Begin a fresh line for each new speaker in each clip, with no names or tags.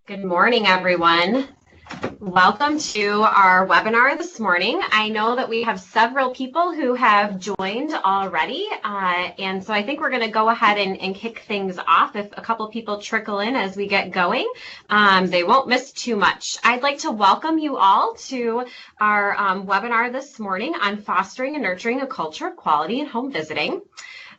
Good morning, everyone. Welcome to our webinar this morning. I know that we have several people who have joined already, and so I think we're going to go ahead and kick things off. If a couple people trickle in as we get going, they won't miss too much. I'd like to welcome you all to our webinar this morning on fostering and nurturing a culture of quality in home visiting.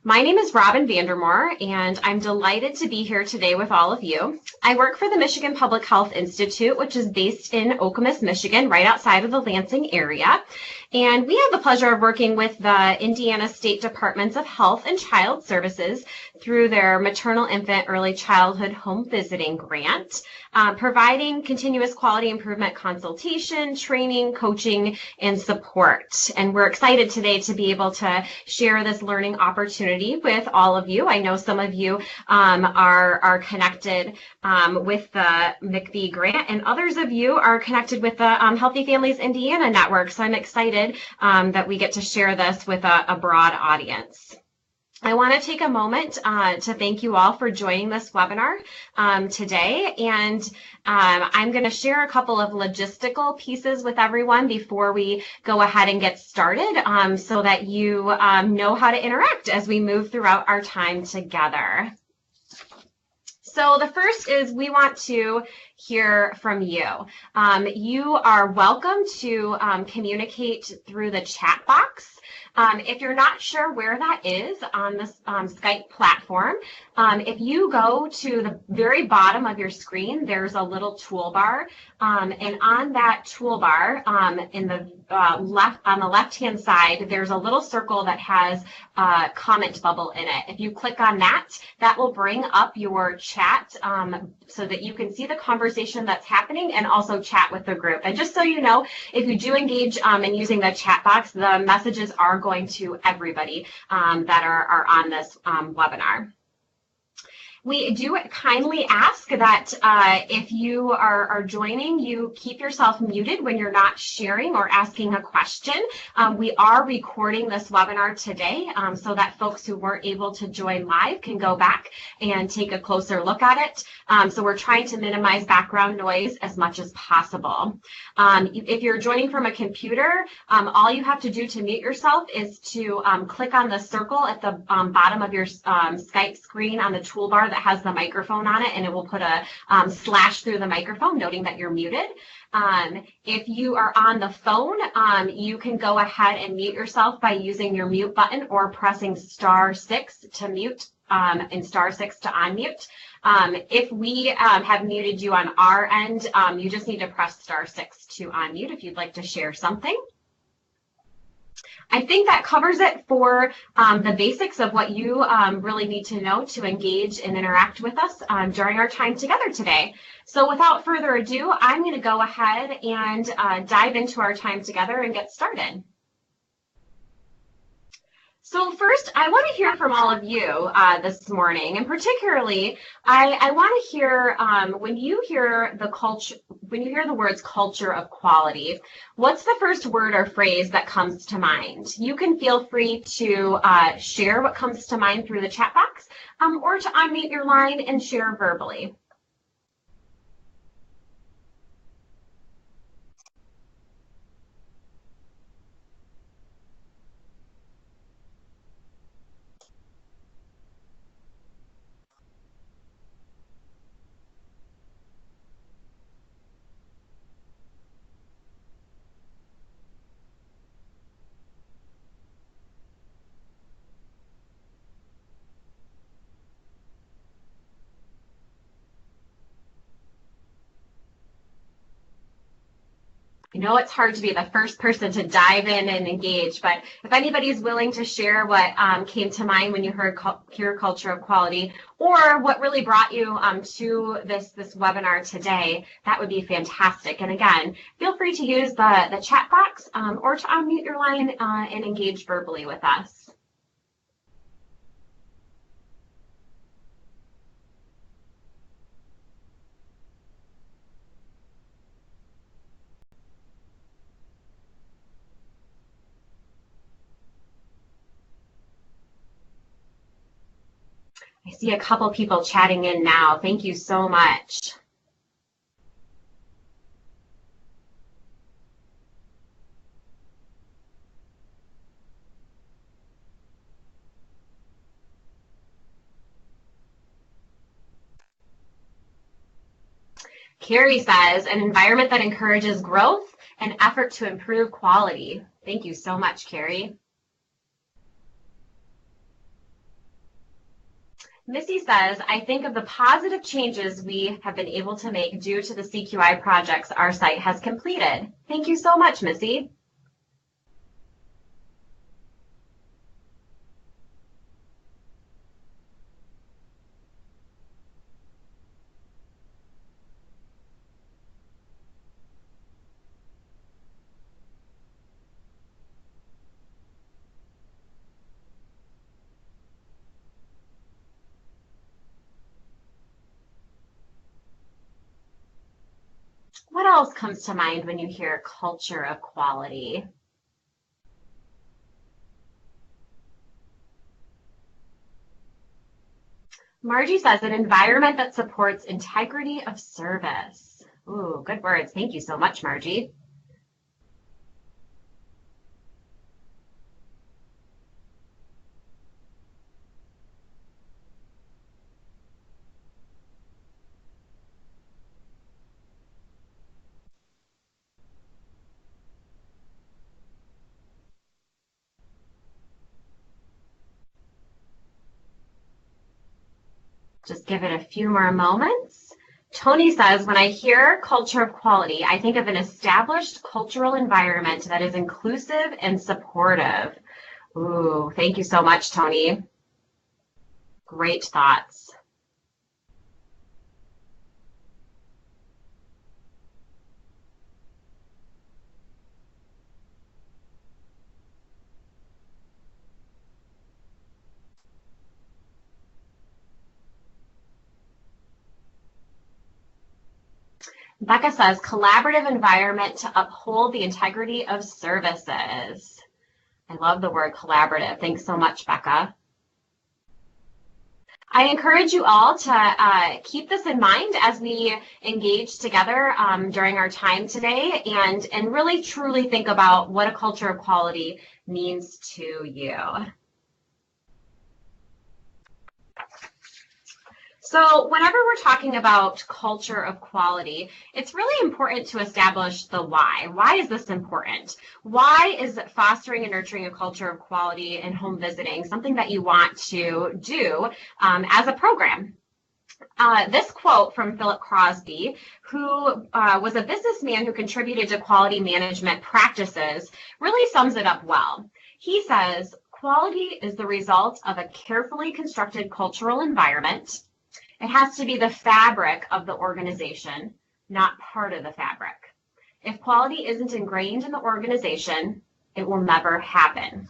My name is Robin Vandermoor, and I'm delighted to be here today with all of you. I work for the Michigan Public Health Institute, which is based in Okemos, Michigan, right outside of the Lansing area. And we have the pleasure of working with the Indiana State Departments of Health and Child Services through their Maternal Infant Early Childhood Home Visiting Grant, providing continuous quality improvement consultation, training, coaching, and support. And we're excited today to be able to share this learning opportunity with all of you. I know some of you are connected with the MIECHV grant, and others of you are connected with the Healthy Families Indiana Network. So I'm excited that we get to share this with a broad audience. I want to take a moment to thank you all for joining this webinar today, and I'm going to share a couple of logistical pieces with everyone before we go ahead and get started so that you know how to interact as we move throughout our time together. So the first is we want to hear from you. You are welcome to communicate through the chat box. If you're not sure where that is on this Skype platform, if you go to the very bottom of your screen, there's a little toolbar, and on that toolbar, in the on the left-hand side, there's a little circle that has a comment bubble in it. If you click on that, that will bring up your chat so that you can see the conversation that's happening and also chat with the group. And just so you know, if you do engage in using the chat box, the messages are going to everybody that are on this webinar. We do kindly ask that if you are joining, you keep yourself muted when you're not sharing or asking a question. We are recording this webinar today so that folks who weren't able to join live can go back and take a closer look at it. So we're trying to minimize background noise as much as possible. If you're joining from a computer, all you have to do to mute yourself is to click on the circle at the bottom of your Skype screen on the toolbar that has the microphone on it, and it will put a slash through the microphone noting that you're muted. If you are on the phone, you can go ahead and mute yourself by using your mute button or pressing *6 to mute and *6 to unmute. If we have muted you on our end, you just need to press *6 to unmute if you'd like to share something. I think that covers it for the basics of what you really need to know to engage and interact with us during our time together today. So without further ado, I'm going to go ahead and dive into our time together and get started. So first, I want to hear from all of you this morning, and particularly, I want to hear when you hear the words culture of quality, what's the first word or phrase that comes to mind? You can feel free to share what comes to mind through the chat box, or to unmute your line and share verbally. I know it's hard to be the first person to dive in and engage, but if anybody's willing to share what came to mind when you heard culture of quality, or what really brought you to this webinar today, that would be fantastic. And again, feel free to use the chat box or to unmute your line and engage verbally with us. I see a couple people chatting in now. Thank you so much. Carrie says, an environment that encourages growth and effort to improve quality. Thank you so much, Carrie. Missy says, I think of the positive changes we have been able to make due to the CQI projects our site has completed. Thank you so much, Missy. What else comes to mind when you hear culture of quality? Margie says an environment that supports integrity of service. Ooh, good words. Thank you so much, Margie. Just give it a few more moments. Tony says, when I hear culture of quality, I think of an established cultural environment that is inclusive and supportive. Ooh, thank you so much, Tony. Great thoughts. Becca says, collaborative environment to uphold the integrity of services. I love the word collaborative. Thanks so much, Becca. I encourage you all to keep this in mind as we engage together during our time today and really truly think about what a culture of quality means to you. So whenever we're talking about culture of quality, it's really important to establish the why. Why is this important? Why is fostering and nurturing a culture of quality in home visiting something that you want to do as a program? This quote from Philip Crosby, who was a businessman who contributed to quality management practices, really sums it up well. He says, quality is the result of a carefully constructed cultural environment. It has to be the fabric of the organization, not part of the fabric. If quality isn't ingrained in the organization, it will never happen.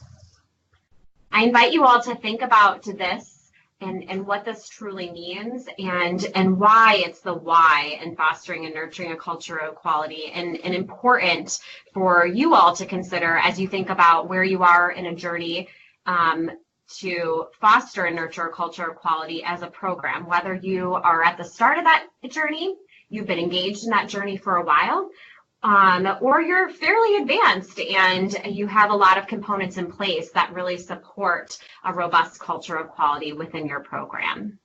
I invite you all to think about this and what this truly means and why it's the why in fostering and nurturing a culture of quality and important for you all to consider as you think about where you are in a journey to foster and nurture a culture of quality as a program, whether you are at the start of that journey, you've been engaged in that journey for a while, or you're fairly advanced and you have a lot of components in place that really support a robust culture of quality within your program.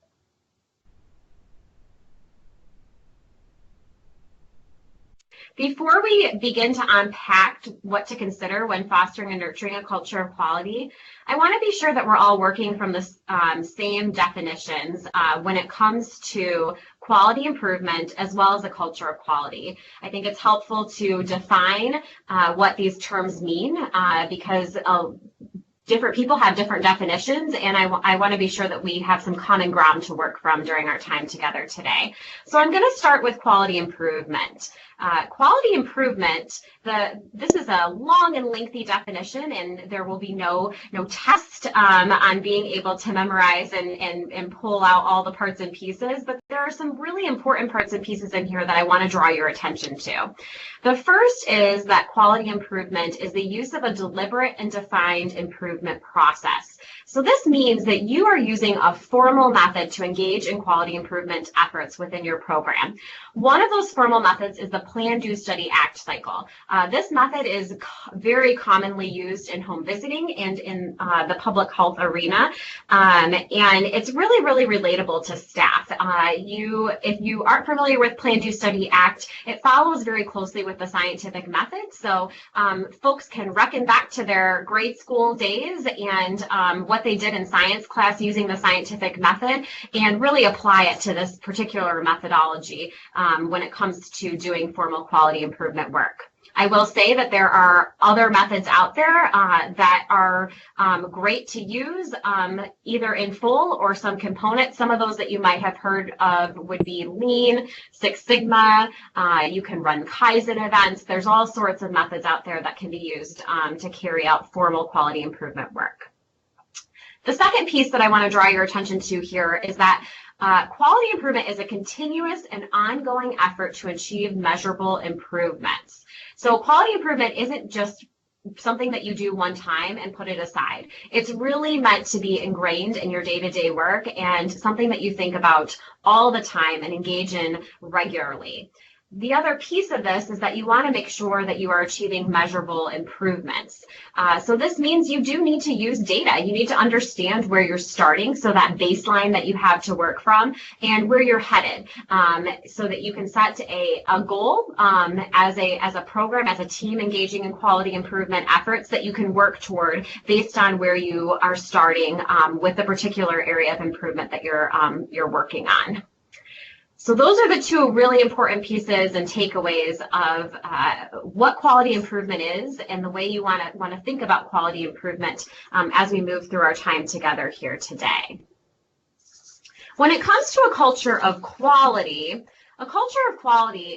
Before we begin to unpack what to consider when fostering and nurturing a culture of quality, I want to be sure that we're all working from the same definitions when it comes to quality improvement as well as a culture of quality. I think it's helpful to define what these terms mean because different people have different definitions, and I want to be sure that we have some common ground to work from during our time together today. So I'm going to start with quality improvement. Quality improvement, this is a long and lengthy definition, and there will be no test on being able to memorize and pull out all the parts and pieces, but there are some really important parts and pieces in here that I want to draw your attention to. The first is that quality improvement is the use of a deliberate and defined improvement process. So this means that you are using a formal method to engage in quality improvement efforts within your program. One of those formal methods is the Plan, Do, Study, Act cycle. This method is very commonly used in home visiting and in the public health arena, and it's really, really relatable to staff. If you aren't familiar with Plan, Do, Study, Act, it follows very closely with the scientific method. So folks can reckon back to their grade school days and what they did in science class using the scientific method and really apply it to this particular methodology when it comes to doing formal quality improvement work. I will say that there are other methods out there that are great to use, either in full or some components. Some of those that you might have heard of would be Lean, Six Sigma. You can run Kaizen events. There's all sorts of methods out there that can be used to carry out formal quality improvement work. The second piece that I want to draw your attention to here is that quality improvement is a continuous and ongoing effort to achieve measurable improvements. So quality improvement isn't just something that you do one time and put it aside. It's really meant to be ingrained in your day-to-day work and something that you think about all the time and engage in regularly. The other piece of this is that you want to make sure that you are achieving measurable improvements. So this means you do need to use data. You need to understand where you're starting, so that baseline that you have to work from, and where you're headed, so that you can set a goal as a program, as a team engaging in quality improvement efforts that you can work toward based on where you are starting with the particular area of improvement that you're working on. So those are the two really important pieces and takeaways of what quality improvement is and the way you want to think about quality improvement as we move through our time together here today. When it comes to a culture of quality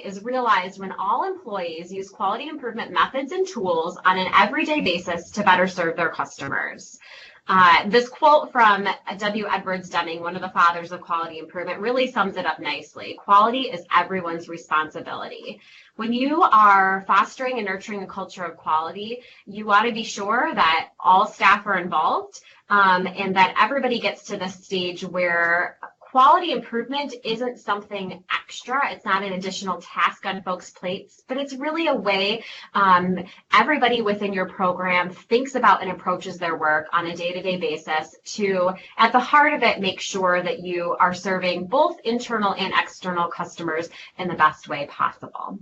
is realized when all employees use quality improvement methods and tools on an everyday basis to better serve their customers. This quote from W. Edwards Deming, one of the fathers of quality improvement, really sums it up nicely. Quality is everyone's responsibility. When you are fostering and nurturing a culture of quality, you want to be sure that all staff are involved and that everybody gets to the stage where quality improvement isn't something extra. It's not an additional task on folks' plates, but it's really a way everybody within your program thinks about and approaches their work on a day-to-day basis to, at the heart of it, make sure that you are serving both internal and external customers in the best way possible.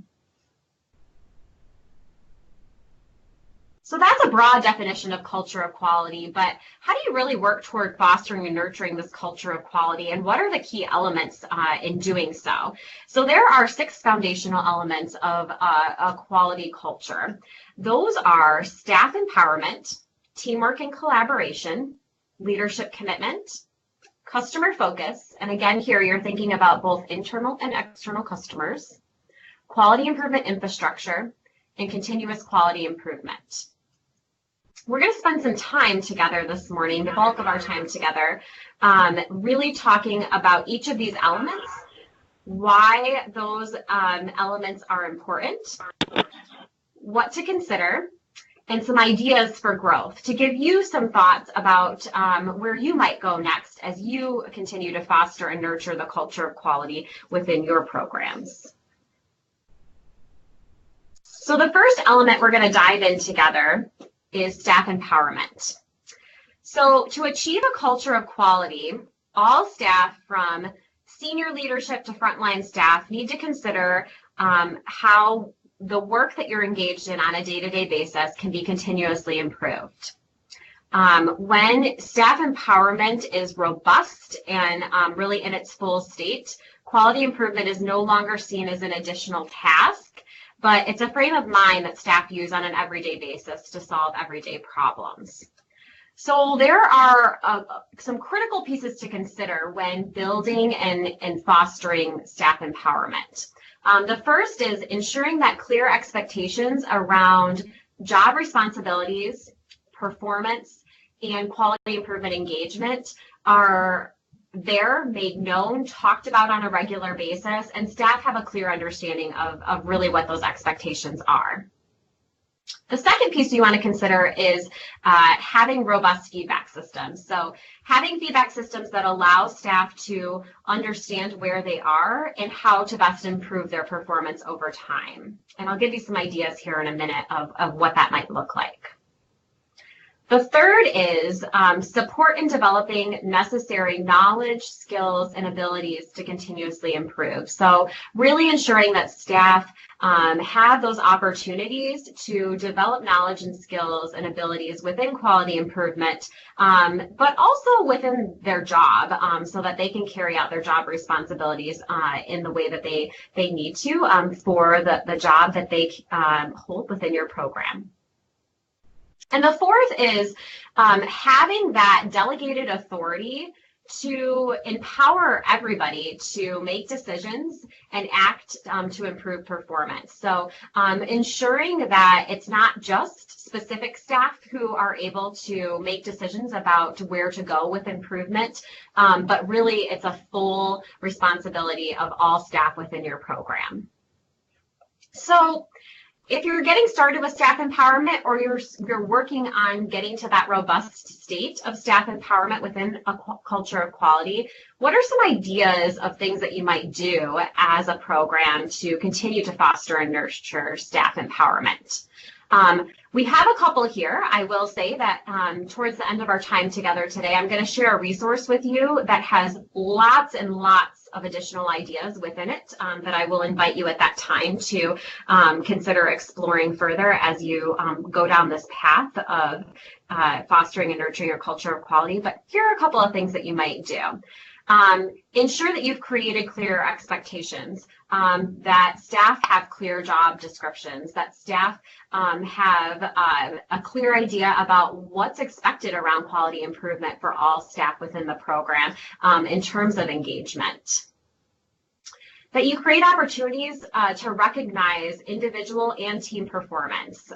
So that's a broad definition of culture of quality, but how do you really work toward fostering and nurturing this culture of quality, and what are the key elements in doing so? So there are 6 foundational elements of a quality culture. Those are staff empowerment, teamwork and collaboration, leadership commitment, customer focus, and again here you're thinking about both internal and external customers, quality improvement infrastructure, and continuous quality improvement. We're going to spend some time together this morning, the bulk of our time together, really talking about each of these elements, why those elements are important, what to consider, and some ideas for growth to give you some thoughts about where you might go next as you continue to foster and nurture the culture of quality within your programs. So the first element we're going to dive in together is staff empowerment. So to achieve a culture of quality, all staff from senior leadership to frontline staff need to consider how the work that you're engaged in on a day-to-day basis can be continuously improved. When staff empowerment is robust and really in its full state, quality improvement is no longer seen as an additional task, but it's a frame of mind that staff use on an everyday basis to solve everyday problems. So there are some critical pieces to consider when building and fostering staff empowerment. The first is ensuring that clear expectations around job responsibilities, performance, and quality improvement engagement are there, made known, talked about on a regular basis, and staff have a clear understanding of really what those expectations are. The second piece you want to consider is having robust feedback systems. So having feedback systems that allow staff to understand where they are and how to best improve their performance over time. And I'll give you some ideas here in a minute of what that might look like. The third is support in developing necessary knowledge, skills, and abilities to continuously improve. So really ensuring that staff have those opportunities to develop knowledge and skills and abilities within quality improvement, but also within their job, so that they can carry out their job responsibilities in the way that they need to for the job that they hold within your program. And the fourth is having that delegated authority to empower everybody to make decisions and act to improve performance. So ensuring that it's not just specific staff who are able to make decisions about where to go with improvement, but really it's a full responsibility of all staff within your program. So if you're getting started with staff empowerment, or you're working on getting to that robust state of staff empowerment within a culture of quality, what are some ideas of things that you might do as a program to continue to foster and nurture staff empowerment? We have a couple here. I will say that towards the end of our time together today, I'm going to share a resource with you that has lots and lots of additional ideas within it that I will invite you at that time to consider exploring further as you go down this path of fostering and nurturing your culture of quality. But here are a couple of things that you might do. Ensure that you've created clear expectations, that staff have clear job descriptions, that staff have a clear idea about what's expected around quality improvement for all staff within the program in terms of engagement. That you create opportunities to recognize individual and team performance,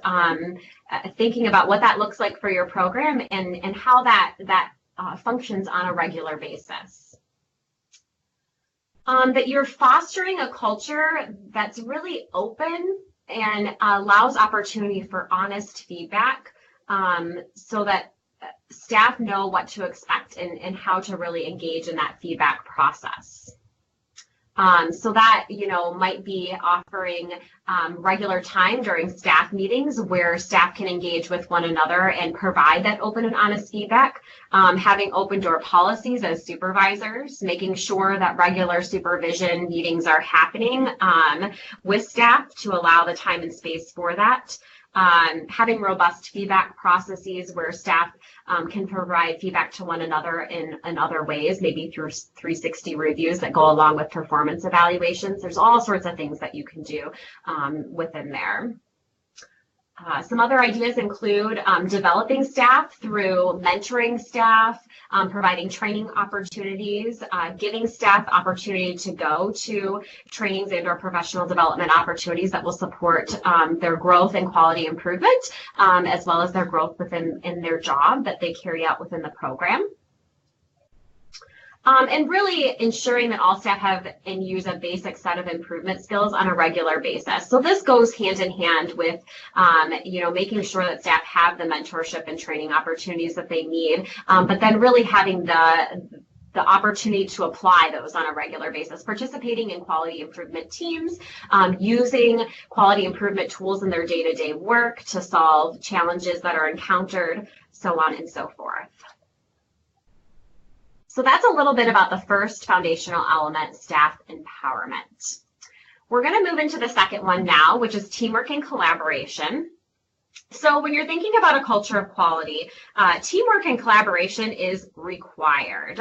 thinking about what that looks like for your program and how that functions on a regular basis. That you're fostering a culture that's really open and allows opportunity for honest feedback, so that staff know what to expect and how to really engage in that feedback process. So that, might be offering regular time during staff meetings where staff can engage with one another and provide that open and honest feedback, having open door policies as supervisors, making sure that regular supervision meetings are happening with staff to allow the time and space for that. Having robust feedback processes where staff can provide feedback to one another in other ways, maybe through 360 reviews that go along with performance evaluations. There's all sorts of things that you can do within there. Some other ideas include developing staff through mentoring staff, providing training opportunities, giving staff opportunity to go to trainings and or professional development opportunities that will support their growth and quality improvement, as well as their growth within their job that they carry out within the program. And really ensuring that all staff have and use a basic set of improvement skills on a regular basis. So this goes hand in hand with, making sure that staff have the mentorship and training opportunities that they need, but then really having the opportunity to apply those on a regular basis, participating in quality improvement teams, using quality improvement tools in their day-to-day work to solve challenges that are encountered, so on and so forth. So that's a little bit about the first foundational element, staff empowerment. We're going to move into the second one now, which is teamwork and collaboration. So when you're thinking about a culture of quality, teamwork and collaboration is required.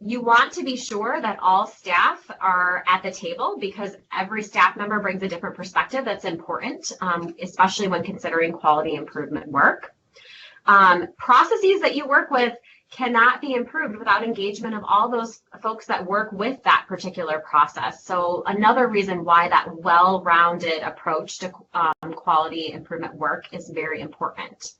You want to be sure that all staff are at the table because every staff member brings a different perspective that's important, especially when considering quality improvement work. Processes that you work with cannot be improved without engagement of all those folks that work with that particular process. So another reason why that well-rounded approach to quality improvement work is very important.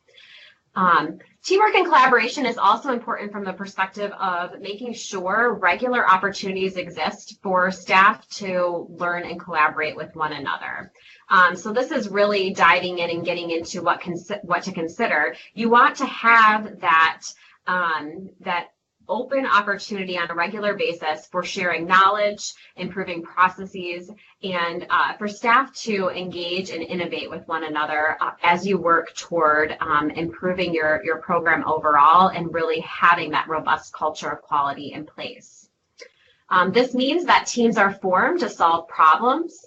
Teamwork and collaboration is also important from the perspective of making sure regular opportunities exist for staff to learn and collaborate with one another. So this is really diving in and getting into what to consider. You want to have that open opportunity on a regular basis for sharing knowledge, improving processes, and for staff to engage and innovate with one another as you work toward improving your program overall and really having that robust culture of quality in place. This means that teams are formed to solve problems,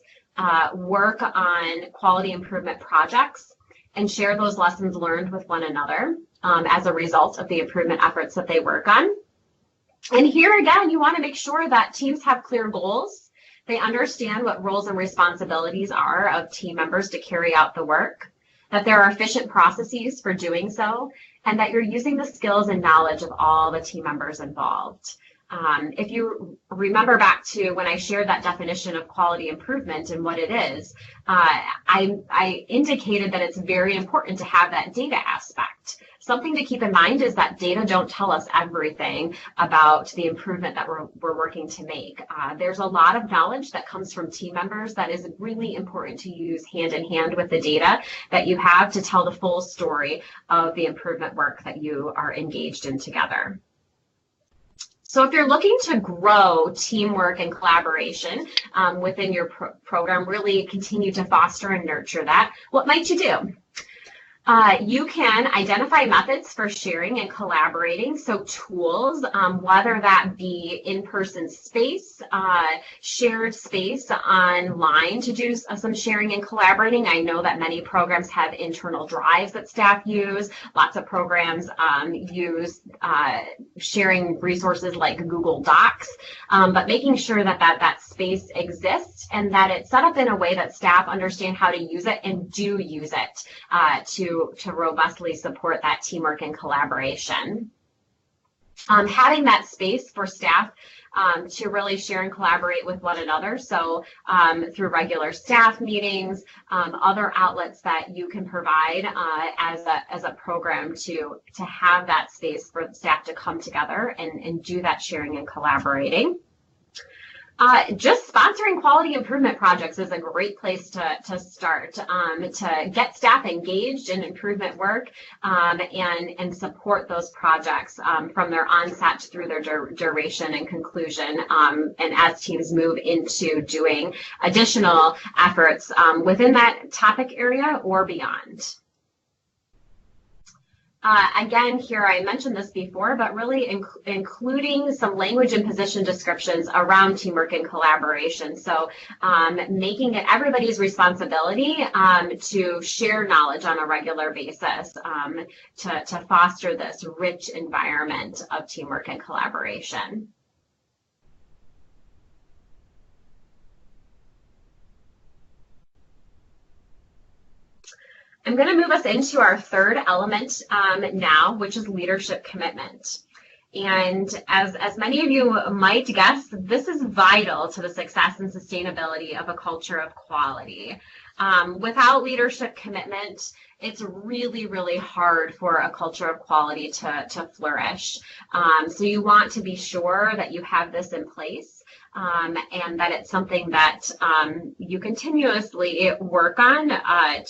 work on quality improvement projects, and share those lessons learned with one another as a result of the improvement efforts that they work on. And here again, you want to make sure that teams have clear goals. They understand what roles and responsibilities are of team members to carry out the work, that there are efficient processes for doing so, and that you're using the skills and knowledge of all the team members involved. If you remember back to when I shared that definition of quality improvement and what it is, I indicated that it's very important to have that data aspect. Something to keep in mind is that data don't tell us everything about the improvement that we're working to make. There's a lot of knowledge that comes from team members that is really important to use hand in hand with the data that you have to tell the full story of the improvement work that you are engaged in together. So if you're looking to grow teamwork and collaboration within your program, really continue to foster and nurture that, what might you do? You can identify methods for sharing and collaborating, so tools, whether that be in-person space, shared space online to do some sharing and collaborating. I know that many programs have internal drives that staff use. Lots of programs use sharing resources like Google Docs, but making sure that that space exists and that it's set up in a way that staff understand how to use it and do use it to robustly support that teamwork and collaboration. Having that space for staff to really share and collaborate with one another. So through regular staff meetings, other outlets that you can provide as a program to have that space for staff to come together and do that sharing and collaborating. Just sponsoring quality improvement projects is a great place to start, to get staff engaged in improvement work and support those projects from their onset through their duration and conclusion, and as teams move into doing additional efforts within that topic area or beyond. Again, here I mentioned this before, but really including some language and position descriptions around teamwork and collaboration. So making it everybody's responsibility to share knowledge on a regular basis to foster this rich environment of teamwork and collaboration. I'm going to move us into our third element now, which is leadership commitment. And as many of you might guess, this is vital to the success and sustainability of a culture of quality. Without leadership commitment, it's really, really hard for a culture of quality to flourish. So you want to be sure that you have this in place. And that it's something that you continuously work on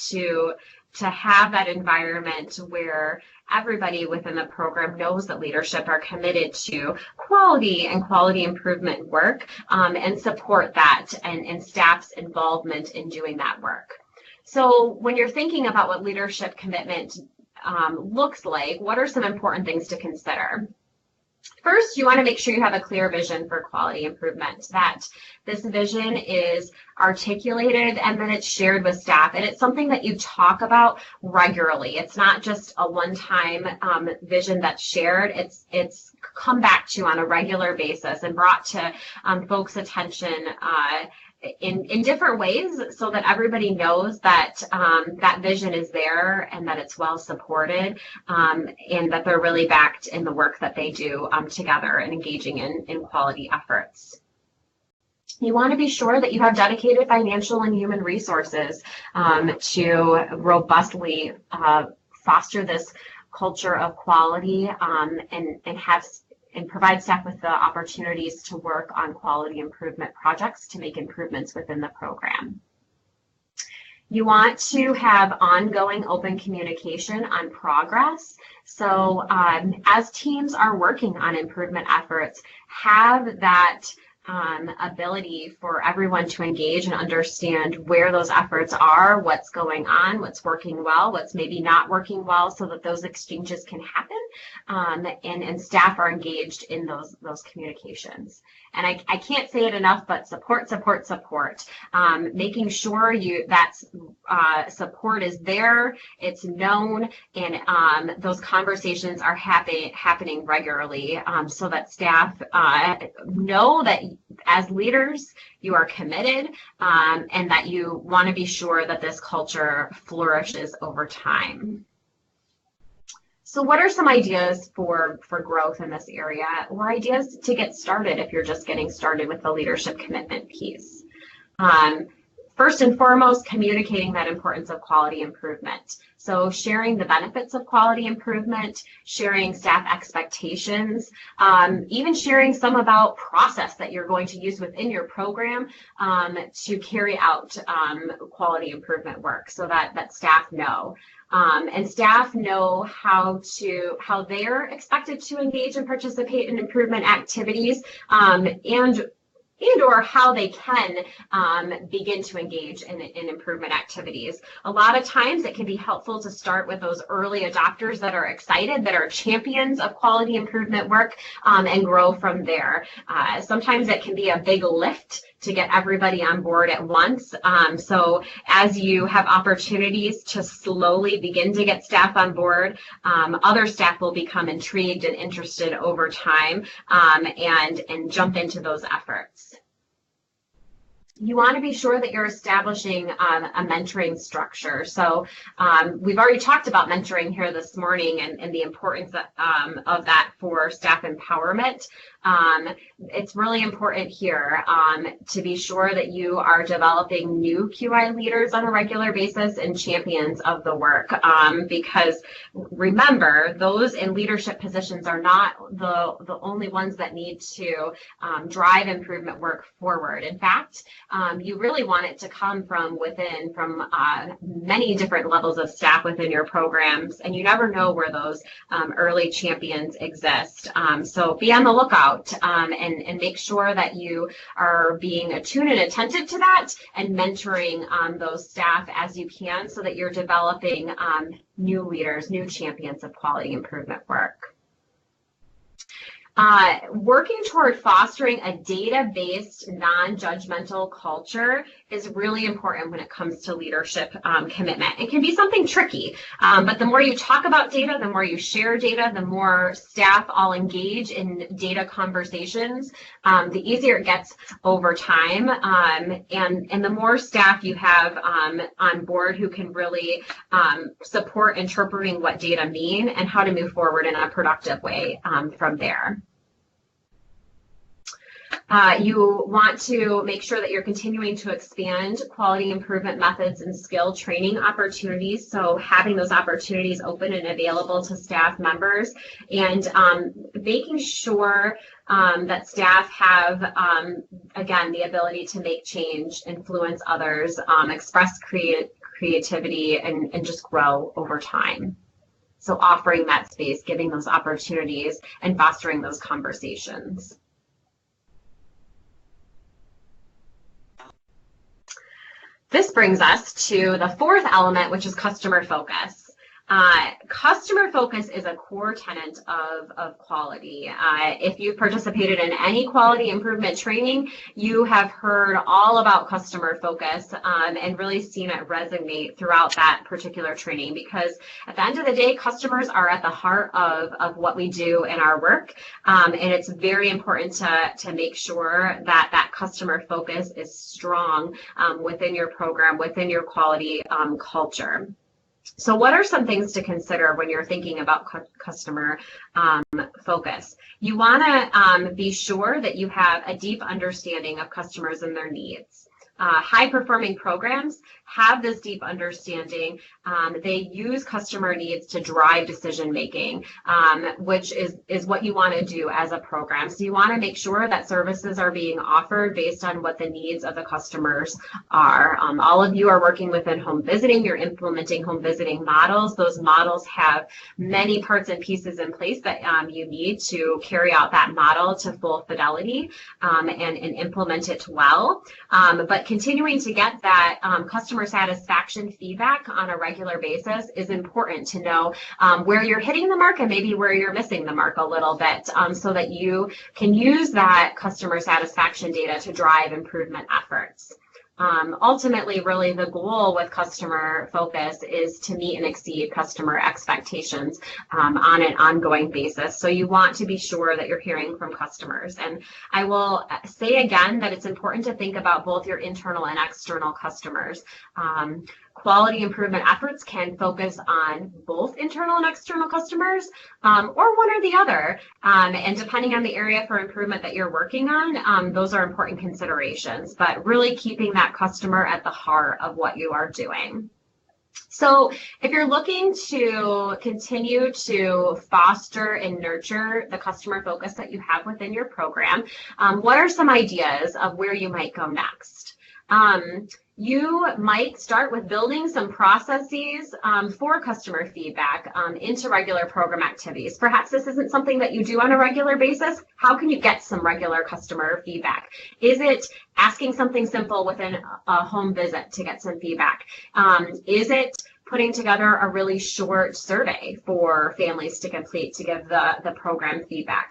to have that environment where everybody within the program knows that leadership are committed to quality and quality improvement work and support that and staff's involvement in doing that work. So when you're thinking about what leadership commitment looks like, what are some important things to consider? First, you want to make sure you have a clear vision for quality improvement, that this vision is articulated and that it's shared with staff. And it's something that you talk about regularly. It's not just a one-time vision that's shared. It's come back to on a regular basis and brought to folks' attention in different ways so that everybody knows that that vision is there and that it's well supported and that they're really backed in the work that they do together and engaging in quality efforts. You want to be sure that you have dedicated financial and human resources to robustly foster this culture of quality, and provide staff with the opportunities to work on quality improvement projects to make improvements within the program. You want to have ongoing open communication on progress. So as teams are working on improvement efforts, have that ability for everyone to engage and understand where those efforts are, what's going on, what's working well, what's maybe not working well, so that those exchanges can happen, and staff are engaged in those communications. And I can't say it enough, but support, support, support. Making sure that support is there, it's known, and those conversations are happening regularly, so that staff know that as leaders you are committed, and that you want to be sure that this culture flourishes over time. So what are some ideas for growth in this area, or ideas to get started if you're just getting started with the leadership commitment piece? First and foremost, communicating that importance of quality improvement. So sharing the benefits of quality improvement, sharing staff expectations, even sharing some about process that you're going to use within your program to carry out quality improvement work, so that staff know. And staff know how they're expected to engage and participate in improvement activities, and or how they can begin to engage in improvement activities. A lot of times it can be helpful to start with those early adopters that are excited, that are champions of quality improvement work, and grow from there. Sometimes it can be a big lift to get everybody on board at once. So as you have opportunities to slowly begin to get staff on board, other staff will become intrigued and interested over time, and jump into those efforts. You want to be sure that you're establishing a mentoring structure. So we've already talked about mentoring here this morning, and the importance of that for staff empowerment. It's really important here to be sure that you are developing new QI leaders on a regular basis and champions of the work, because remember, those in leadership positions are not the only ones that need to drive improvement work forward. In fact, you really want it to come from within, from many different levels of staff within your programs, and you never know where those early champions exist. So be on the lookout, and make sure that you are being attuned and attentive to that, and mentoring those staff as you can, so that you're developing new leaders, new champions of quality improvement work. Working toward fostering a data-based, non-judgmental culture is really important when it comes to leadership commitment. It can be something tricky, but the more you talk about data, the more you share data, the more staff all engage in data conversations, the easier it gets over time, and the more staff you have on board who can really support interpreting what data mean and how to move forward in a productive way from there. You want to make sure that you're continuing to expand quality improvement methods and skill training opportunities, so having those opportunities open and available to staff members, and making sure that staff have, again, the ability to make change, influence others, express creativity, and just grow over time. So offering that space, giving those opportunities, and fostering those conversations. This brings us to the fourth element, which is customer focus. Customer focus is a core tenet of quality. If you've participated in any quality improvement training, you have heard all about customer focus, and really seen it resonate throughout that particular training, because at the end of the day, customers are at the heart of what we do in our work, and it's very important to make sure that that customer focus is strong within your program, within your quality culture. So what are some things to consider when you're thinking about customer focus? You want to be sure that you have a deep understanding of customers and their needs. high-performing programs have this deep understanding. They use customer needs to drive decision-making, which is what you want to do as a program. So you want to make sure that services are being offered based on what the needs of the customers are. All of you are working within home visiting. You're implementing home visiting models. Those models have many parts and pieces in place that you need to carry out that model to full fidelity and implement it well. But continuing to get that customer satisfaction feedback on a regular basis is important to know where you're hitting the mark and maybe where you're missing the mark a little bit, so that you can use that customer satisfaction data to drive improvement efforts. Ultimately, really the goal with customer focus is to meet and exceed customer expectations on an ongoing basis. So you want to be sure that you're hearing from customers. And I will say again that it's important to think about both your internal and external customers. Quality improvement efforts can focus on both internal and external customers, or one or the other. And depending on the area for improvement that you're working on, those are important considerations, but really keeping that customer at the heart of what you are doing. So if you're looking to continue to foster and nurture the customer focus that you have within your program, what are some ideas of where you might go next? You might start with building some processes for customer feedback into regular program activities. Perhaps this isn't something that you do on a regular basis. How can you get some regular customer feedback? Is it asking something simple within a home visit to get some feedback? Is it putting together a really short survey for families to complete to give the program feedback?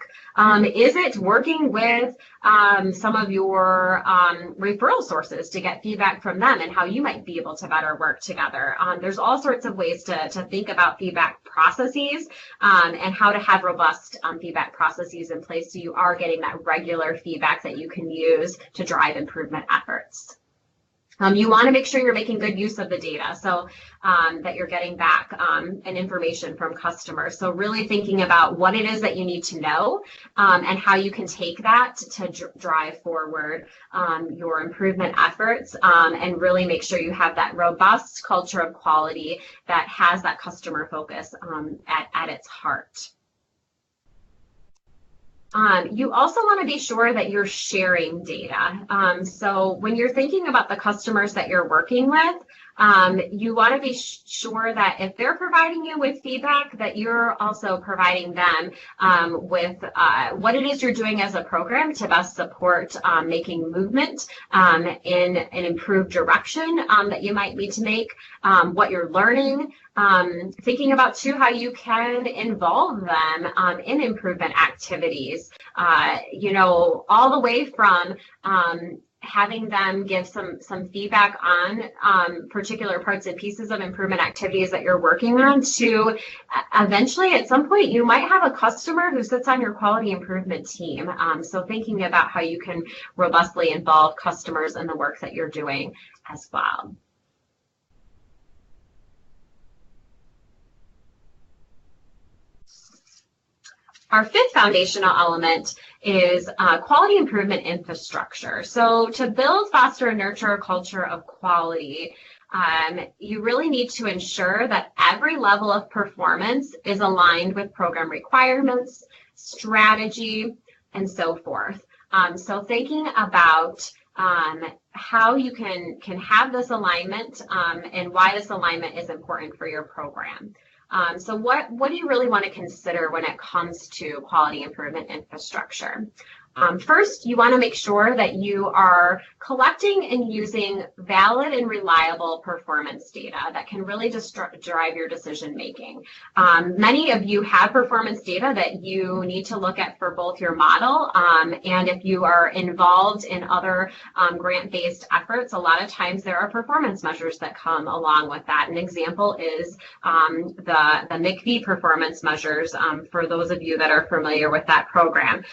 Is it working with some of your referral sources to get feedback from them and how you might be able to better work together? There's all sorts of ways to think about feedback processes and how to have robust feedback processes in place so you are getting that regular feedback that you can use to drive improvement efforts. You want to make sure you're making good use of the data so that you're getting back and information from customers. So really thinking about what it is that you need to know and how you can take that to drive forward your improvement efforts and really make sure you have that robust culture of quality that has that customer focus at its heart. You also want to be sure that you're sharing data. So when you're thinking about the customers that you're working with, you want to be sure that if they're providing you with feedback, that you're also providing them with what it is you're doing as a program to best support making movement in an improved direction that you might need to make, what you're learning, thinking about too how you can involve them in improvement activities, all the way from having them give some feedback on particular parts and pieces of improvement activities that you're working on to eventually at some point you might have a customer who sits on your quality improvement team. So thinking about how you can robustly involve customers in the work that you're doing as well. Our fifth foundational element is quality improvement infrastructure. So to build, foster, and nurture a culture of quality, you really need to ensure that every level of performance is aligned with program requirements, strategy, and so forth. So thinking about how you can have this alignment and why this alignment is important for your program. So what do you really want to consider when it comes to quality improvement infrastructure? First, you want to make sure that you are collecting and using valid and reliable performance data that can really just drive your decision making. Many of you have performance data that you need to look at for both your model and if you are involved in other grant-based efforts, a lot of times there are performance measures that come along with that. An example is the MIECHV performance measures for those of you that are familiar with that program.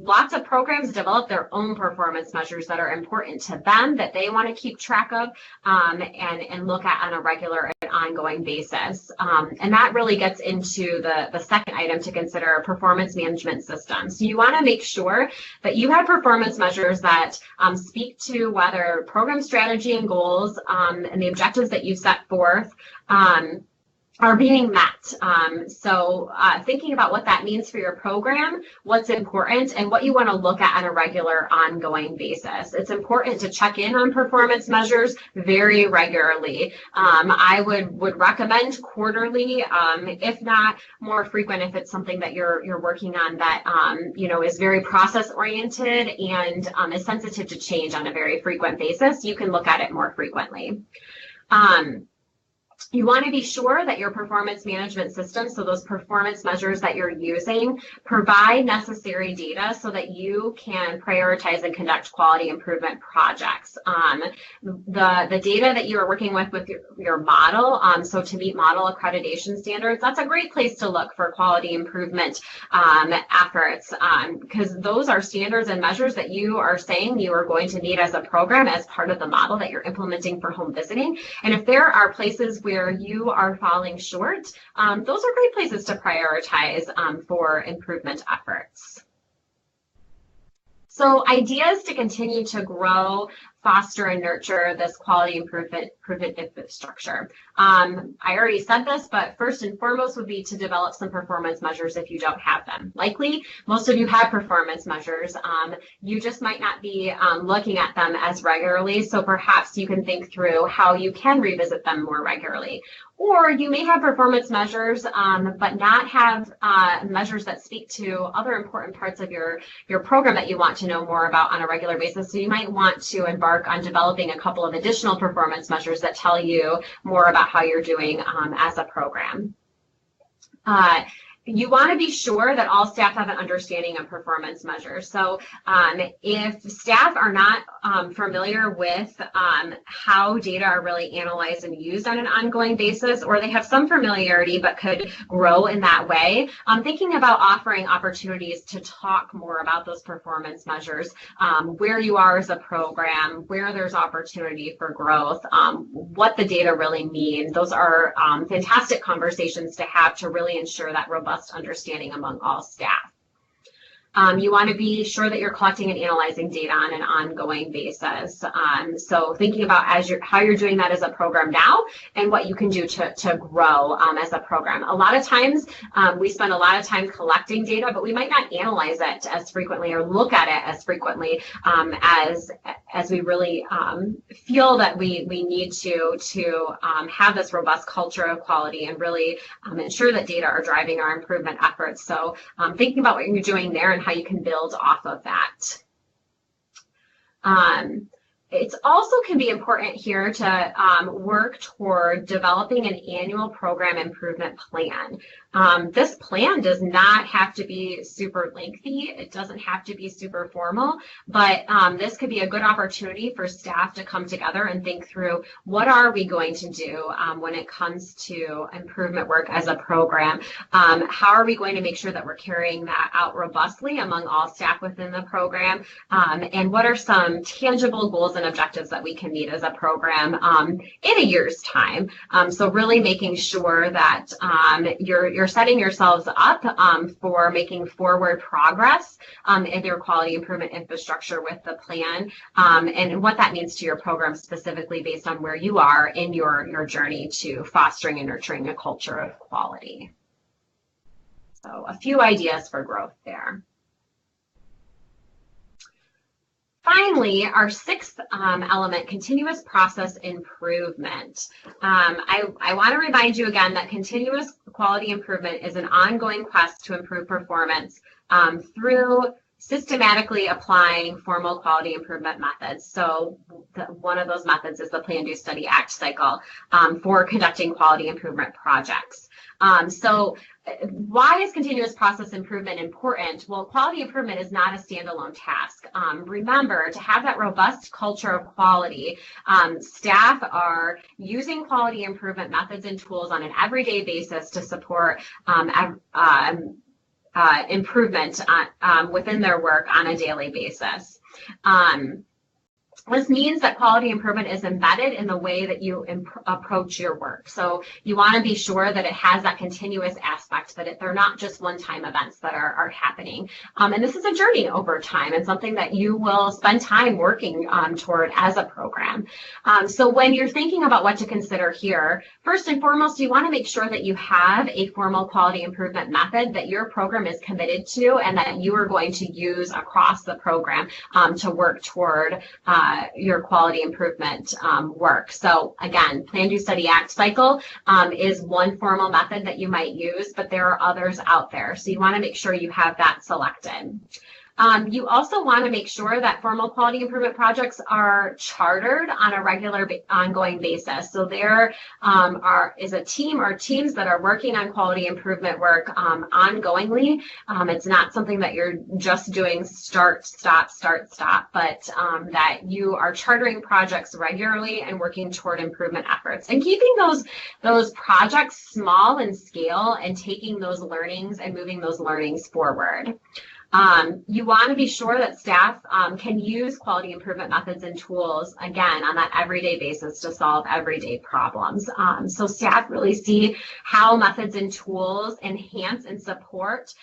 lots of programs develop their own performance measures that are important to them, that they want to keep track of and look at on a regular and ongoing basis. And that really gets into the second item to consider, performance management systems. So you want to make sure that you have performance measures that speak to whether program strategy and goals and the objectives that you set forth are being met. So thinking about what that means for your program, what's important, and what you want to look at on a regular, ongoing basis. It's important to check in on performance measures very regularly. I would recommend quarterly, if not more frequent, if it's something that you're working on that is very process oriented and is sensitive to change on a very frequent basis. You can look at it more frequently. You want to be sure that your performance management system, so those performance measures that you're using, provide necessary data so that you can prioritize and conduct quality improvement projects. The data that you are working with your model, so to meet model accreditation standards, that's a great place to look for quality improvement efforts, because those are standards and measures that you are saying you are going to meet as a program as part of the model that you're implementing for home visiting. And if there are places where you are falling short, those are great places to prioritize for improvement efforts. So ideas to continue to grow, foster, and nurture this quality improvement infrastructure. I already said this, but first and foremost would be to develop some performance measures if you don't have them. Likely, most of you have performance measures. You just might not be looking at them as regularly, so perhaps you can think through how you can revisit them more regularly. Or you may have performance measures, but not have measures that speak to other important parts of your program that you want to know more about on a regular basis. So you might want to embark on developing a couple of additional performance measures that tell you more about how you're doing as a program. You want to be sure that all staff have an understanding of performance measures. So if staff are not familiar with how data are really analyzed and used on an ongoing basis, or they have some familiarity but could grow in that way, thinking about offering opportunities to talk more about those performance measures, where you are as a program, where there's opportunity for growth, what the data really mean. Those are fantastic conversations to have to really ensure that robust understanding among all staff. You want to be sure that you're collecting and analyzing data on an ongoing basis. So thinking about how you're doing that as a program now and what you can do to grow as a program. A lot of times we spend a lot of time collecting data, but we might not analyze it as frequently or look at it as frequently as we really feel that we need to have this robust culture of quality and really ensure that data are driving our improvement efforts. So thinking about what you're doing there and how you can build off of that. It also can be important here to work toward developing an annual program improvement plan. This plan does not have to be super lengthy. It doesn't have to be super formal, but this could be a good opportunity for staff to come together and think through what are we going to do when it comes to improvement work as a program. How are we going to make sure that we're carrying that out robustly among all staff within the program? And what are some tangible goals and objectives that we can meet as a program in a year's time? So really making sure that you're setting yourselves up for making forward progress in your quality improvement infrastructure with the plan, and what that means to your program specifically based on where you are in your journey to fostering and nurturing a culture of quality. So a few ideas for growth there. Finally, our sixth element, continuous process improvement. I want to remind you again that continuous quality improvement is an ongoing quest to improve performance through systematically applying formal quality improvement methods. So one of those methods is the Plan, Do, Study, Act cycle for conducting quality improvement projects. So why is continuous process improvement important? Well, quality improvement is not a standalone task. Remember, to have that robust culture of quality, staff are using quality improvement methods and tools on an everyday basis to support improvement within their work on a daily basis. This means that quality improvement is embedded in the way that you approach your work. So you want to be sure that it has that continuous aspect, that they're not just one-time events that are happening. And this is a journey over time and something that you will spend time working toward as a program. So when you're thinking about what to consider here, first and foremost, you want to make sure that you have a formal quality improvement method that your program is committed to and that you are going to use across the program to work toward your quality improvement work. So again, Plan, Do, Study, Act cycle is one formal method that you might use, but there are others out there. So you want to make sure you have that selected. You also want to make sure that formal quality improvement projects are chartered on a regular ongoing basis. So there is a team or teams that are working on quality improvement work ongoingly. It's not something that you're just doing start, stop, but that you are chartering projects regularly and working toward improvement efforts and keeping those projects small in scale and taking those learnings and moving those learnings forward. You want to be sure that staff can use quality improvement methods and tools, again, on that everyday basis to solve everyday problems. So staff really see how methods and tools enhance and support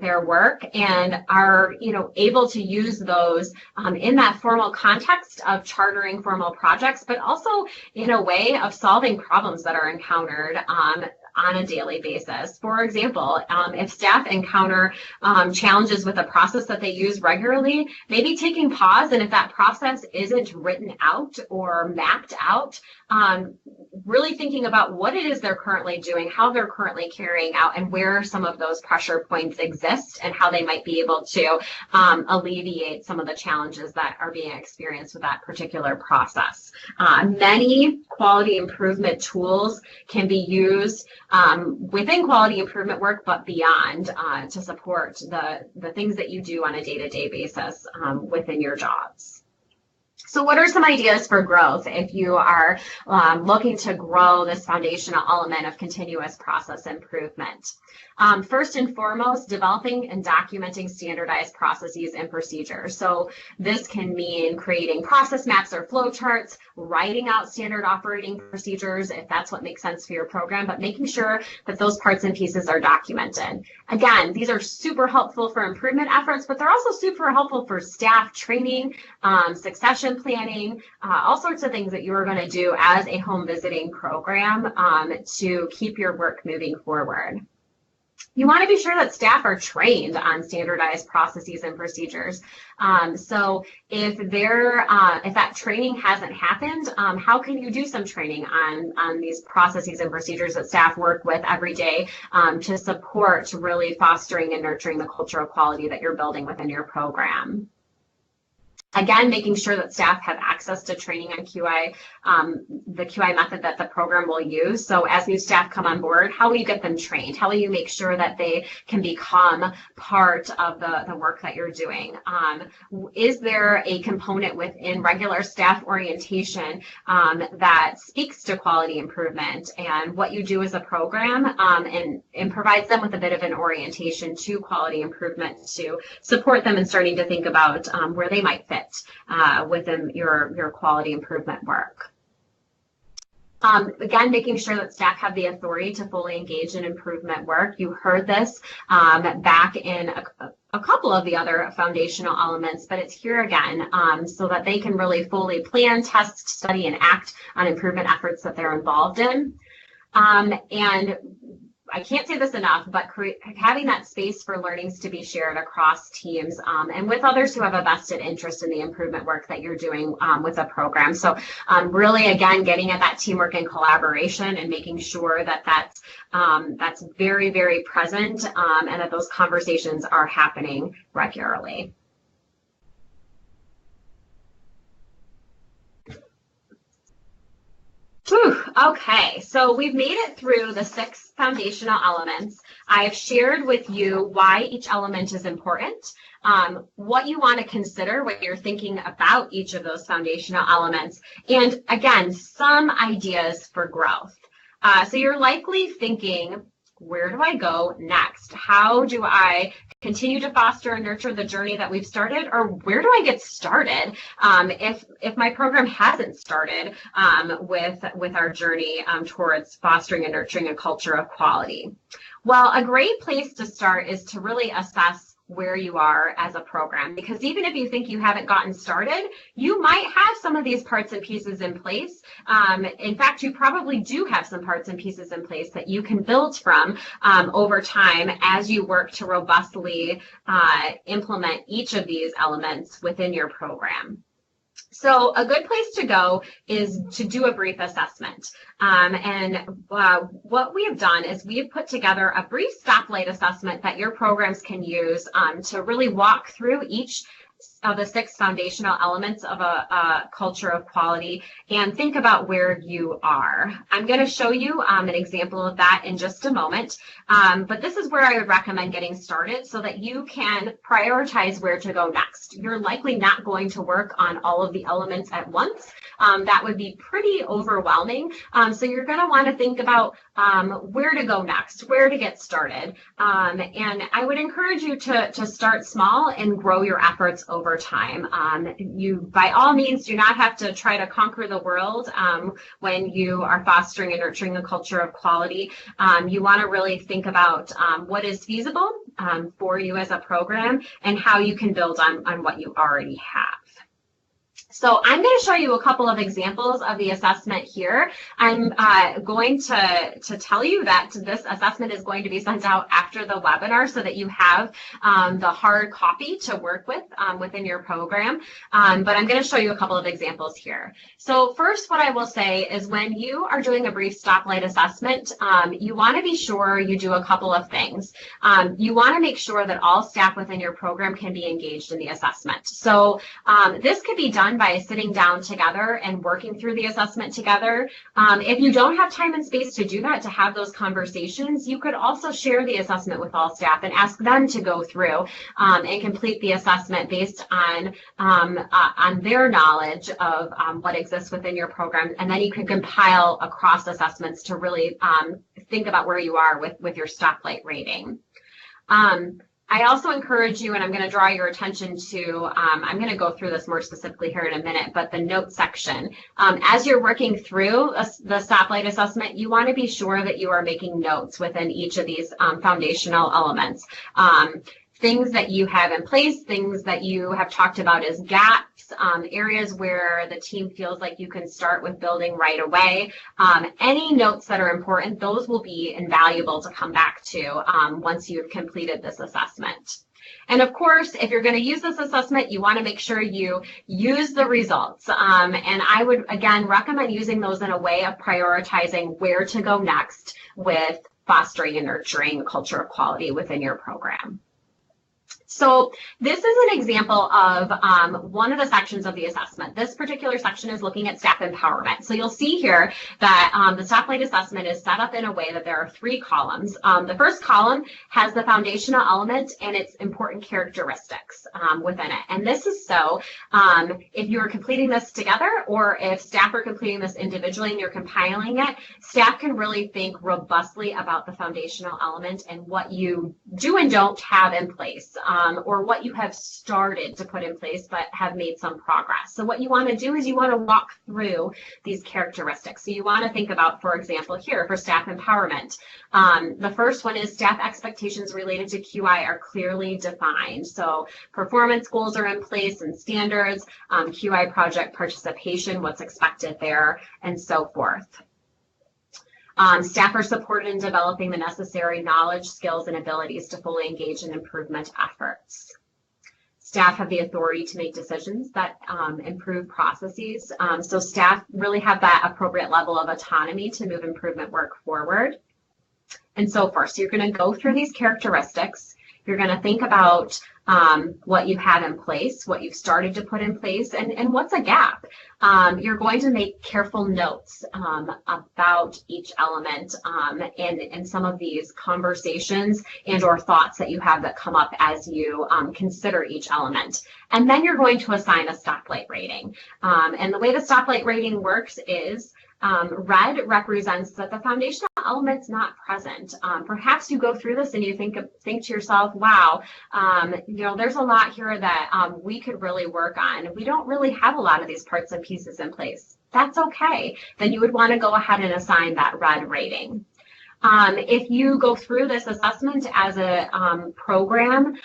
their work and are, able to use those in that formal context of chartering formal projects, but also in a way of solving problems that are encountered on a daily basis. For example, if staff encounter challenges with a process that they use regularly, maybe taking pause, and if that process isn't written out or mapped out, really thinking about what it is they're currently doing, how they're currently carrying out, and where some of those pressure points exist and how they might be able to alleviate some of the challenges that are being experienced with that particular process. Many quality improvement tools can be used within quality improvement work, but beyond to support the things that you do on a day-to-day basis within your jobs. So what are some ideas for growth if you are looking to grow this foundational element of continuous process improvement? First and foremost, developing and documenting standardized processes and procedures. So this can mean creating process maps or flow charts, writing out standard operating procedures if that's what makes sense for your program, but making sure that those parts and pieces are documented. Again, these are super helpful for improvement efforts, but they're also super helpful for staff training, succession planning, all sorts of things that you are going to do as a home visiting program to keep your work moving forward. You want to be sure that staff are trained on standardized processes and procedures. So if that training hasn't happened, how can you do some training on these processes and procedures that staff work with every day to support really fostering and nurturing the cultural quality that you're building within your program? Again, making sure that staff have access to training on QI, the QI method that the program will use. So as new staff come on board, how will you get them trained? How will you make sure that they can become part of the work that you're doing? Is there a component within regular staff orientation that speaks to quality improvement and what you do as a program and provides them with a bit of an orientation to quality improvement to support them in starting to think about where they might fit within your quality improvement work. Again, making sure that staff have the authority to fully engage in improvement work. You heard this back in a couple of the other foundational elements, but it's here again so that they can really fully plan, test, study, and act on improvement efforts that they're involved in. And I can't say this enough, but having that space for learnings to be shared across teams and with others who have a vested interest in the improvement work that you're doing with a program. So really, again, getting at that teamwork and collaboration and making sure that that's very, very present and that those conversations are happening regularly. Whew, okay, so we've made it through the 6 foundational elements. I've shared with you why each element is important, what you want to consider when you're thinking about each of those foundational elements, and again, some ideas for growth. So you're likely thinking, Where do I go next? How do I continue to foster and nurture the journey that we've started, or where do I get started if my program hasn't started with our journey towards fostering and nurturing a culture of quality? Well, a great place to start is to really assess where you are as a program, because even if you think you haven't gotten started, you might have some of these parts and pieces in place. In fact, you probably do have some parts and pieces in place that you can build from over time as you work to robustly implement each of these elements within your program. So a good place to go is to do a brief assessment. What we have done is we have put together a brief stoplight assessment that your programs can use to really walk through each of the 6 foundational elements of a culture of quality and think about where you are. I'm going to show you an example of that in just a moment, but this is where I would recommend getting started so that you can prioritize where to go next. You're likely not going to work on all of the elements at once. That would be pretty overwhelming. So you're going to want to think about where to go next, where to get started. And I would encourage you to start small and grow your efforts over time. You, by all means, do not have to try to conquer the world when you are fostering and nurturing a culture of quality. You want to really think about what is feasible for you as a program and how you can build on what you already have. So I'm going to show you a couple of examples of the assessment here. I'm going to tell you that this assessment is going to be sent out after the webinar so that you have the hard copy to work with within your program. But I'm going to show you a couple of examples here. So first, what I will say is when you are doing a brief stoplight assessment, you want to be sure you do a couple of things. You want to make sure that all staff within your program can be engaged in the assessment. So this could be done by sitting down together and working through the assessment together. If you don't have time and space to do that, to have those conversations, you could also share the assessment with all staff and ask them to go through and complete the assessment based on their knowledge of what exists within your program. And then you can compile across assessments to really think about where you are with your stoplight rating. I also encourage you, and I'm going to draw your attention to, I'm going to go through this more specifically here in a minute, but the note section. As you're working through the stoplight assessment, you want to be sure that you are making notes within each of these foundational elements. Things that you have in place, things that you have talked about as gaps, areas where the team feels like you can start with building right away. Any notes that are important, those will be invaluable to come back to once you've completed this assessment. And of course, if you're going to use this assessment, you want to make sure you use the results. And I would, again, recommend using those in a way of prioritizing where to go next with fostering and nurturing a culture of quality within your program. So this is an example of one of the sections of the assessment. This particular section is looking at staff empowerment. So you'll see here that the stoplight assessment is set up in a way that there are 3 columns. The first column has the foundational element and its important characteristics within it. And this is so if you're completing this together or if staff are completing this individually and you're compiling it, staff can really think robustly about the foundational element and what you do and don't have in place. Or what you have started to put in place but have made some progress. So what you want to do is you want to walk through these characteristics. So you want to think about, for example, here for staff empowerment. The first one is staff expectations related to QI are clearly defined. So performance goals are in place and standards, QI project participation, what's expected there, and so forth. Staff are supported in developing the necessary knowledge, skills, and abilities to fully engage in improvement efforts. Staff have the authority to make decisions that improve processes. So staff really have that appropriate level of autonomy to move improvement work forward, and so forth. So you're going to go through these characteristics. You're going to think about what you have in place, what you've started to put in place, and what's a gap. You're going to make careful notes about each element in some of these conversations and or thoughts that you have that come up as you consider each element. And then you're going to assign a stoplight rating. And the way the stoplight rating works is Red represents that the foundational element's not present. Perhaps you go through this and you think to yourself, wow, there's a lot here that we could really work on. We don't really have a lot of these parts and pieces in place. That's okay. Then you would want to go ahead and assign that red rating. If you go through this assessment as a program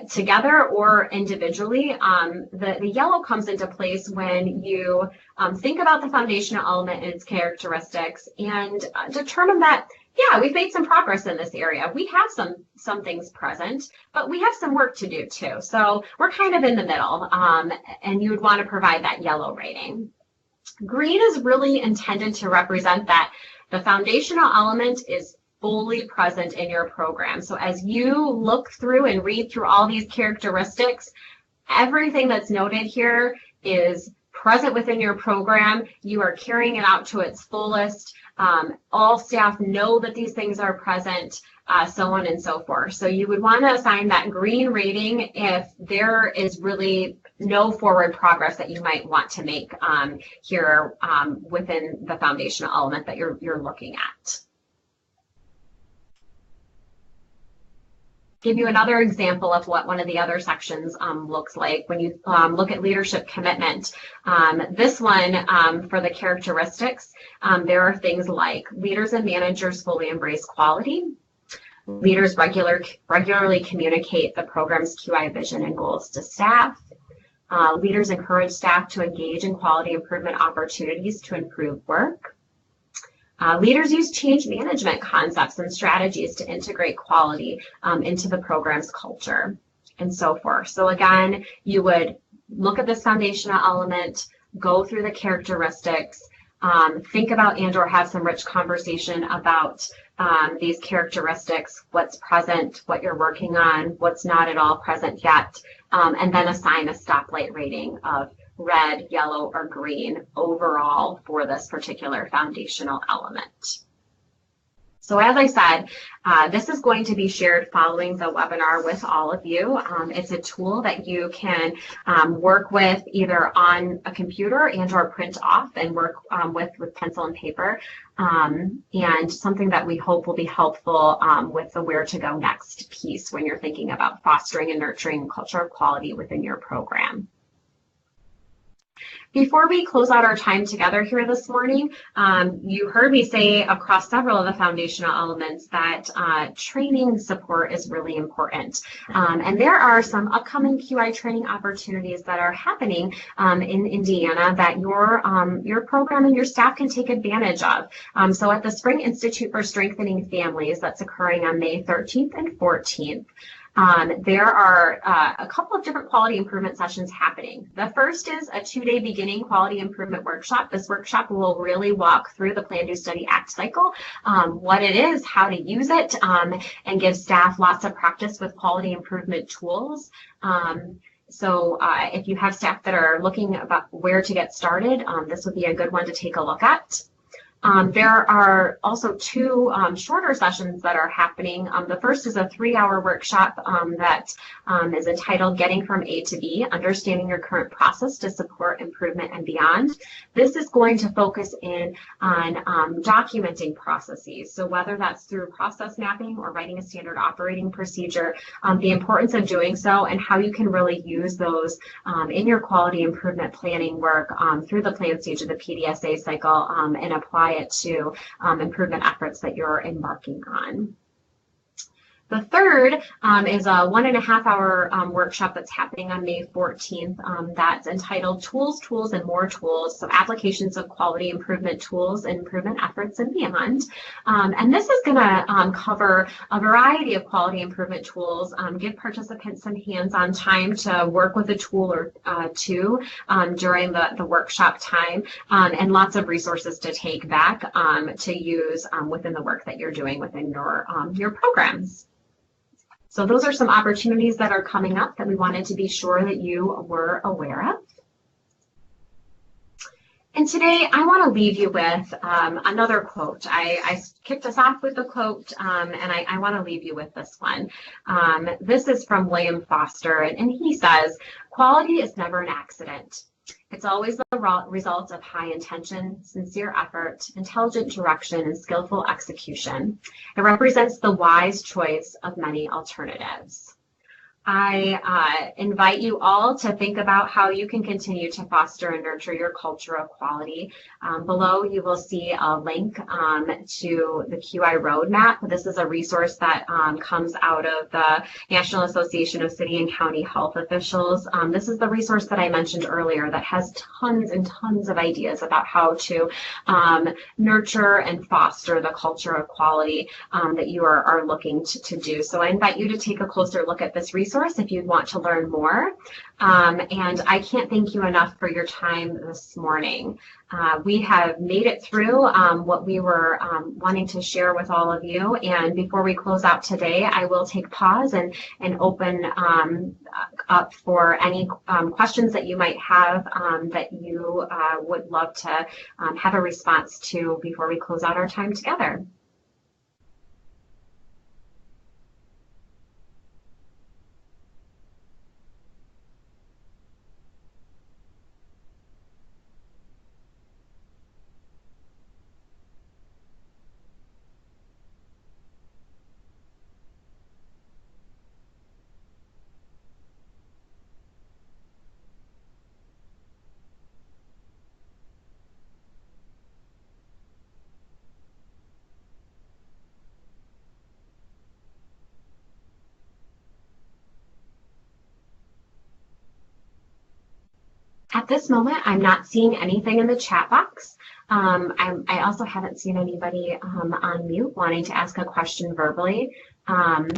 together or individually, the yellow comes into place when you think about the foundational element and its characteristics and determine that, yeah, we've made some progress in this area. We have some things present, but we have some work to do too. So we're kind of in the middle, and you would want to provide that yellow rating. Green is really intended to represent that the foundational element is fully present in your program. So as you look through and read through all these characteristics, everything that's noted here is present within your program. You are carrying it out to its fullest. All staff know that these things are present, so on and so forth. So you would want to assign that green rating if there is really no forward progress that you might want to make here within the foundational element that you're looking at. Give you another example of what one of the other sections looks like when you look at leadership commitment. This one, for the characteristics, there are things like leaders and managers fully embrace quality. Leaders regularly communicate the program's QI vision and goals to staff. Leaders encourage staff to engage in quality improvement opportunities to improve work. Leaders use change management concepts and strategies to integrate quality into the program's culture, and so forth. So again, you would look at this foundational element, go through the characteristics, think about and/or have some rich conversation about these characteristics, what's present, what you're working on, what's not at all present yet, and then assign a stoplight rating of red, yellow, or green overall for this particular foundational element. So as I said, this is going to be shared following the webinar with all of you. It's a tool that you can work with either on a computer and or print off and work with pencil and paper, and something that we hope will be helpful with the where to go next piece when you're thinking about fostering and nurturing a culture of quality within your program. Before we close out our time together here this morning, you heard me say across several of the foundational elements that training support is really important. And there are some upcoming QI training opportunities that are happening in Indiana that your program and your staff can take advantage of. So at the Spring Institute for Strengthening Families, that's occurring on May 13th and 14th. There are a couple of different quality improvement sessions happening. The first is a 2-day beginning quality improvement workshop. This workshop will really walk through the Plan, Do, Study, Act cycle, what it is, how to use it, and give staff lots of practice with quality improvement tools. So if you have staff that are looking about where to get started, this would be a good one to take a look at. There are also 2 shorter sessions that are happening. The first is a 3-hour workshop that is entitled Getting from A to B, Understanding Your Current Process to Support Improvement and Beyond. This is going to focus in on documenting processes. So whether that's through process mapping or writing a standard operating procedure, the importance of doing so and how you can really use those in your quality improvement planning work through the plan stage of the PDSA cycle and apply it to improvement efforts that you're embarking on. The third is a 1.5-hour workshop that's happening on May 14th that's entitled Tools, Tools, and More Tools, so applications of quality improvement tools and improvement efforts and beyond. And this is going to cover a variety of quality improvement tools, give participants some hands-on time to work with a tool or two during the workshop time, and lots of resources to take back to use within the work that you're doing within your programs. So those are some opportunities that are coming up that we wanted to be sure that you were aware of. And today I want to leave you with another quote. I kicked us off with a quote, and I want to leave you with this one. This is from William Foster, and he says, "Quality is never an accident. It's always the result of high intention, sincere effort, intelligent direction, and skillful execution. It represents the wise choice of many alternatives. I invite you all to think about how you can continue to foster and nurture your culture of quality. Below, you will see a link to the QI Roadmap. This is a resource that comes out of the National Association of City and County Health Officials. This is the resource that I mentioned earlier that has tons and tons of ideas about how to nurture and foster the culture of quality that you are looking to do. So I invite you to take a closer look at this resource if you'd want to learn more. And I can't thank you enough for your time this morning. We have made it through what we were wanting to share with all of you. And before we close out today, I will take pause and open up for any questions that you might have that you would love to have a response to before we close out our time together. At this moment, I'm not seeing anything in the chat box. I also haven't seen anybody on mute wanting to ask a question verbally. I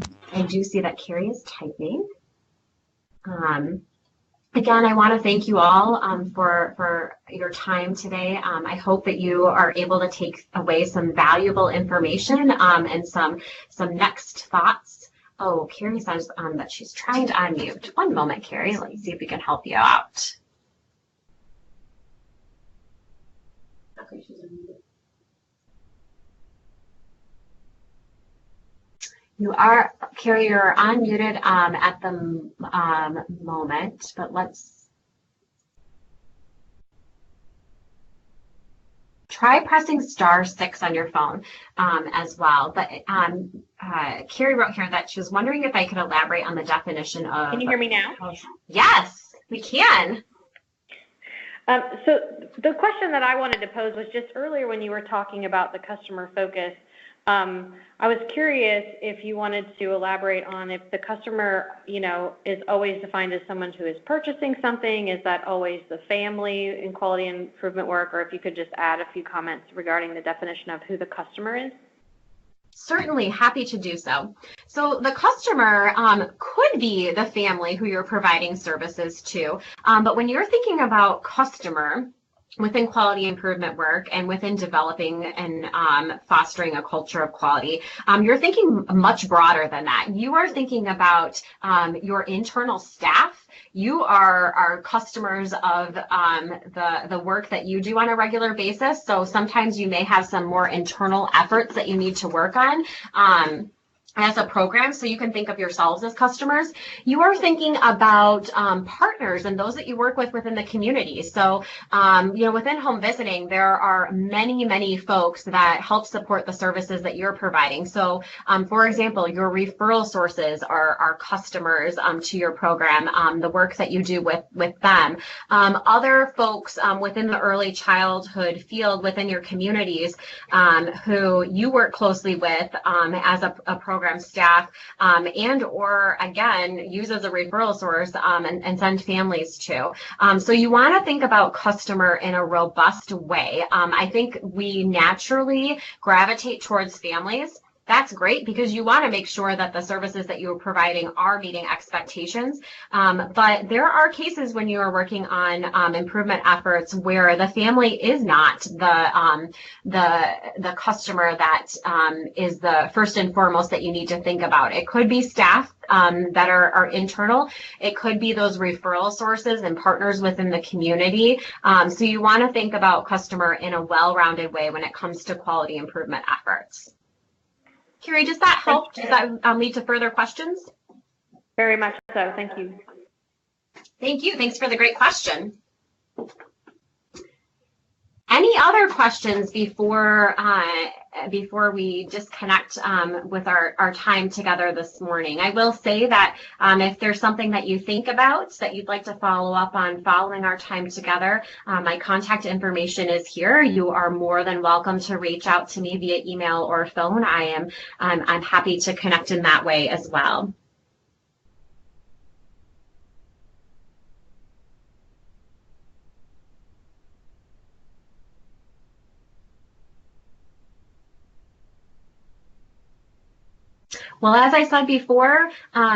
do see that Carrie is typing. Again, I want to thank you all for your time today. I hope that you are able to take away some valuable information and some next thoughts. Oh, Carrie says that she's trying to unmute. One moment, Carrie. Let me see if we can help you out. Okay, she's unmuted. You are, Carrie, you're unmuted at the moment, but let's try pressing *6 on your phone as well. But Carrie wrote here that she was wondering if I could elaborate on the definition of...
Can you hear me now?
Yes, we can.
So the question that I wanted to pose was just earlier when you were talking about the customer focus. I was curious if you wanted to elaborate on if the customer, is always defined as someone who is purchasing something. Is that always the family in quality improvement work, or if you could just add a few comments regarding the definition of who the customer is?
Certainly, happy to do so. So the customer could be the family who you're providing services to, but when you're thinking about customer within quality improvement work and within developing and fostering a culture of quality, you're thinking much broader than that. You are thinking about your internal staff. You are customers of the work that you do on a regular basis. So sometimes you may have some more internal efforts that you need to work on. As a program, so you can think of yourselves as customers. You are thinking about partners and those that you work with within the community. So, within home visiting, there are many folks that help support the services that you're providing. So, for example, your referral sources are customers to your program, the work that you do with them. Other folks within the early childhood field within your communities who you work closely with as a program staff and or again use as a referral source and send families to. So you want to think about customer in a robust way. I think we naturally gravitate towards families. That's great because you want to make sure that the services that you're providing are meeting expectations. But there are cases when you are working on improvement efforts where the family is not the customer that is the first and foremost that you need to think about. It could be staff that are internal. It could be those referral sources and partners within the community. So you want to think about customer in a well-rounded way when it comes to quality improvement efforts. Carrie, does that help? Does that lead to further questions?
Very much so. Thank you.
Thank you. Thanks for the great question. Any other questions before we disconnect with our time together this morning? I will say that if there's something that you think about that you'd like to follow up on following our time together, my contact information is here. You are more than welcome to reach out to me via email or phone. I'm happy to connect in that way as well. Well, as I said before,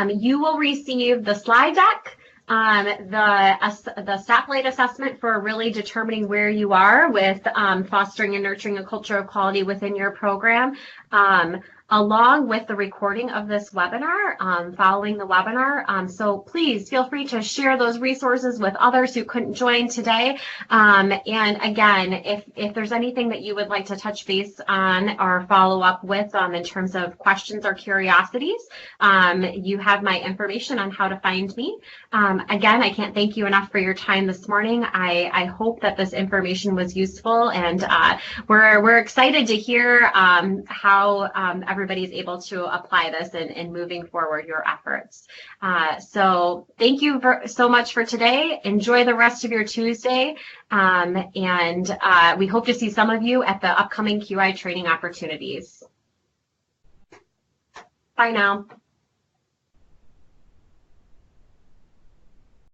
you will receive the slide deck, the stoplight assessment for really determining where you are with fostering and nurturing a culture of quality within your program, along with the recording of this webinar following the webinar. So please feel free to share those resources with others who couldn't join today. And again, if there's anything that you would like to touch base on or follow up with in terms of questions or curiosities, you have my information on how to find me. Again, I can't thank you enough for your time this morning. I hope that this information was useful, and we're excited to hear how everybody's able to apply this in moving forward your efforts. So thank you so much for today. Enjoy the rest of your Tuesday, and we hope to see some of you at the upcoming QI training opportunities. Bye now.